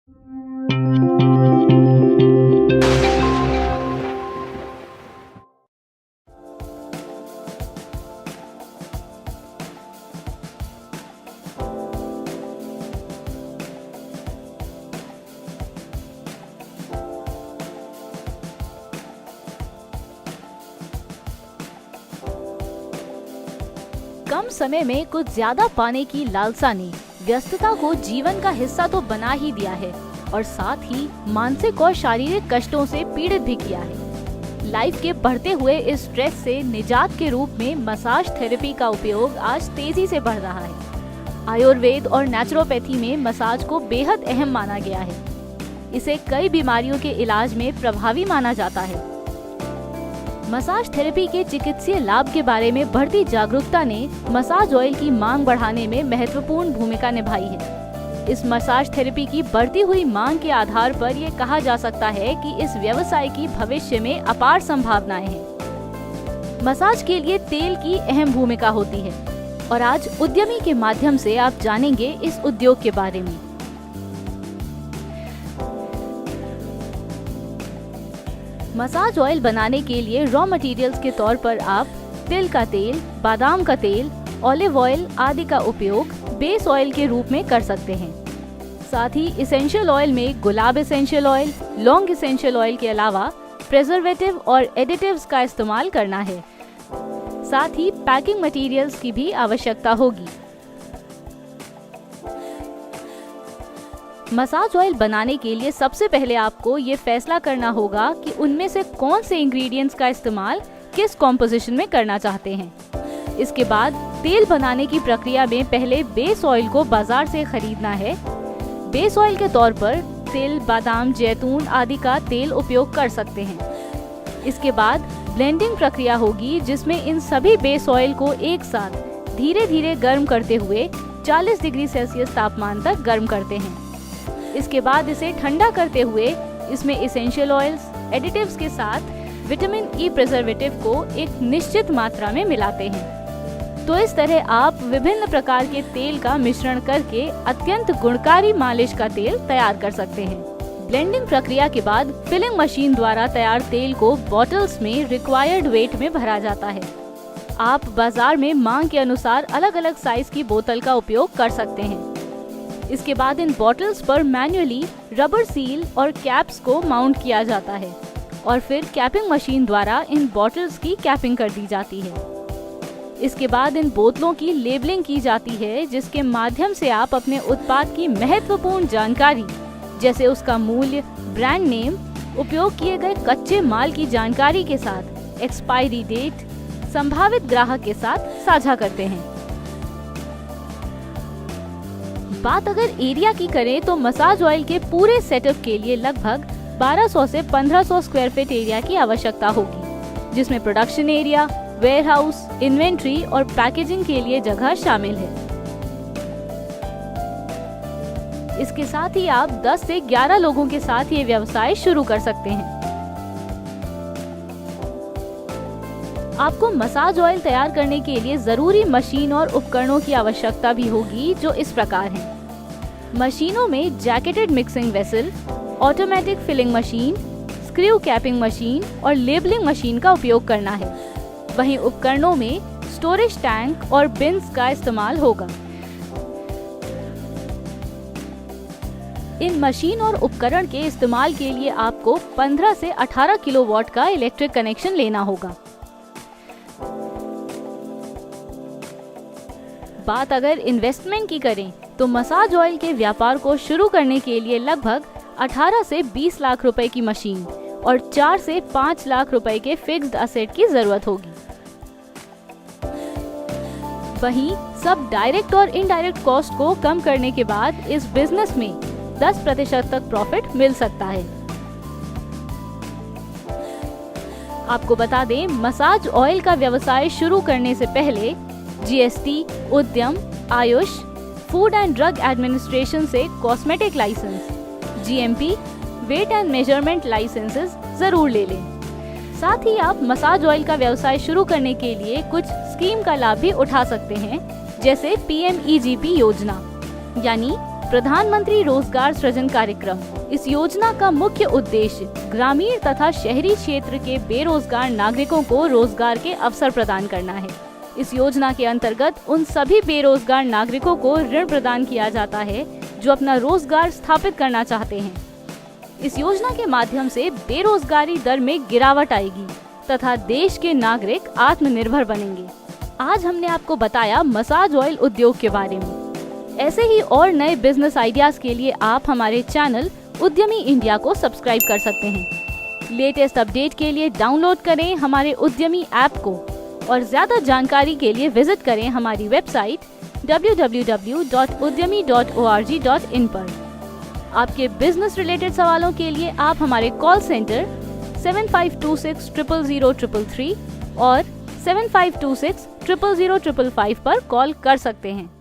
कम समय में कुछ ज्यादा पाने की लालसा ने व्यस्तता को जीवन का हिस्सा तो बना ही दिया है और साथ ही मानसिक और शारीरिक कष्टों से पीड़ित भी किया है। लाइफ के बढ़ते हुए इस स्ट्रेस से निजात के रूप में मसाज थेरेपी का उपयोग आज तेजी से बढ़ रहा है। आयुर्वेद और नेचुरोपैथी में मसाज को बेहद अहम माना गया है। इसे कई बीमारियों के इलाज में प्रभावी माना जाता है। मसाज थेरेपी के चिकित्सीय लाभ के बारे में बढ़ती जागरूकता ने मसाज ऑयल की मांग बढ़ाने में महत्वपूर्ण भूमिका निभाई है। इस मसाज थेरेपी की बढ़ती हुई मांग के आधार पर ये कहा जा सकता है कि इस व्यवसाय की भविष्य में अपार संभावनाएं हैं। मसाज के लिए तेल की अहम भूमिका होती है और आज उद्यमी के माध्यम से आप जानेंगे इस उद्योग के बारे में। मसाज ऑयल बनाने के लिए रॉ मटेरियल्स के तौर पर आप तिल का तेल, बादाम का तेल, ऑलिव ऑयल आदि का उपयोग बेस ऑयल के रूप में कर सकते हैं। साथ ही इसेंशियल ऑयल में गुलाब इसेंशियल ऑयल, लौंग इसेंशियल ऑयल के अलावा प्रिजर्वेटिव और एडिटिव्स का इस्तेमाल करना है। साथ ही पैकिंग मटेरियल्स की भी आवश्यकता होगी। मसाज ऑयल बनाने के लिए सबसे पहले आपको ये फैसला करना होगा कि उनमें से कौन से इंग्रेडिएंट्स का इस्तेमाल किस कॉम्पोजिशन में करना चाहते हैं। इसके बाद तेल बनाने की प्रक्रिया में पहले बेस ऑयल को बाजार से खरीदना है। बेस ऑयल के तौर पर तिल, बादाम, जैतून आदि का तेल उपयोग कर सकते हैं। इसके बाद ब्लेंडिंग प्रक्रिया होगी जिसमें इन सभी बेस ऑयल को एक साथ धीरे धीरे गर्म करते हुए 40 डिग्री सेल्सियस तापमान तक गर्म करते हैं। इसके बाद इसे ठंडा करते हुए इसमें इसेंशियल ऑयल्स, एडिटिव्स के साथ विटामिन ई प्रिजर्वेटिव को एक निश्चित मात्रा में मिलाते हैं। तो इस तरह आप विभिन्न प्रकार के तेल का मिश्रण करके अत्यंत गुणकारी मालिश का तेल तैयार कर सकते हैं। ब्लेंडिंग प्रक्रिया के बाद फिलिंग मशीन द्वारा तैयार तेल को बॉटल्स में रिक्वायर्ड वेट में भरा जाता है। आप बाजार में मांग के अनुसार अलग अलग साइज की बोतल का उपयोग कर सकते हैं। इसके बाद इन बॉटल्स पर मैन्युअली रबर सील और कैप्स को माउंट किया जाता है और फिर कैपिंग मशीन द्वारा इन बॉटल्स की कैपिंग कर दी जाती है। इसके बाद इन बोतलों की लेबलिंग की जाती है जिसके माध्यम से आप अपने उत्पाद की महत्वपूर्ण जानकारी जैसे उसका मूल्य, ब्रांड नेम, उपयोग किए गए कच्चे माल की जानकारी के साथ एक्सपायरी डेट संभावित ग्राहक के साथ साझा करते हैं। बात अगर एरिया की करें तो मसाज ऑयल के पूरे सेटअप के लिए लगभग 1200 से 1500 स्क्वायर फीट एरिया की आवश्यकता होगी, जिसमें प्रोडक्शन एरिया, वेयरहाउस, इन्वेंट्री और पैकेजिंग के लिए जगह शामिल है। इसके साथ ही आप 10 से 11 लोगों के साथ ये व्यवसाय शुरू कर सकते हैं। आपको मसाज ऑयल तैयार करने के लिए जरूरी मशीन और उपकरणों की आवश्यकता भी होगी जो इस प्रकार हैं। मशीनों में jacketed mixing vessel, automatic filling machine, screw capping machine और लेबलिंग मशीन का उपयोग करना है। वहीं उपकरणों में स्टोरेज टैंक और बिन्स का इस्तेमाल होगा। इन मशीन और उपकरण के इस्तेमाल के लिए आपको 15 से 18 किलोवाट का इलेक्ट्रिक कनेक्शन लेना होगा। बात अगर इन्वेस्टमेंट की करें तो मसाज ऑयल के व्यापार को शुरू करने के लिए लगभग 18 से 20 लाख रुपए की मशीन और 4 से 5 लाख रुपए के फिक्स्ड असेट की जरूरत होगी। वहीं सब डायरेक्ट और इनडायरेक्ट कॉस्ट को कम करने के बाद इस बिजनेस में 10% तक प्रॉफिट मिल सकता है। आपको बता दें, मसाज ऑयल का व्यवसाय शुरू करने से पहले GST, Udyam, AYUSH, food and drug administration से cosmetic licence, GMP, weight and measurement licences जरूर ले लें। साथ ही आप मसाज ऑयल का व्यवसाय शुरू करने के लिए कुछ स्कीम का लाभ भी उठा सकते हैं, जैसे पीएमईजीपी योजना यानी प्रधानमंत्री रोजगार सृजन कार्यक्रम। इस योजना का मुख्य उद्देश्य ग्रामीण तथा शहरी क्षेत्र के बेरोजगार नागरिकों को रोजगार के अवसर प्रदान करना है। इस योजना के अंतर्गत उन सभी बेरोजगार नागरिकों को ऋण प्रदान किया जाता है जो अपना रोजगार स्थापित करना चाहते हैं। इस योजना के माध्यम से बेरोजगारी दर में गिरावट आएगी तथा देश के नागरिक आत्मनिर्भर बनेंगे। आज हमने आपको बताया मसाज ऑयल उद्योग के बारे में। ऐसे ही और नए बिजनेस आइडियाज के लिए आप हमारे चैनल उद्यमी इंडिया को सब्सक्राइब कर सकते हैं। लेटेस्ट अपडेट के लिए डाउनलोड करें हमारे उद्यमी ऐप को और ज्यादा जानकारी के लिए विजिट करें हमारी वेबसाइट www.udyami.org.in पर। आपके बिजनेस रिलेटेड सवालों के लिए आप हमारे कॉल सेंटर 7526000333 और 7526000555 पर कॉल कर सकते हैं।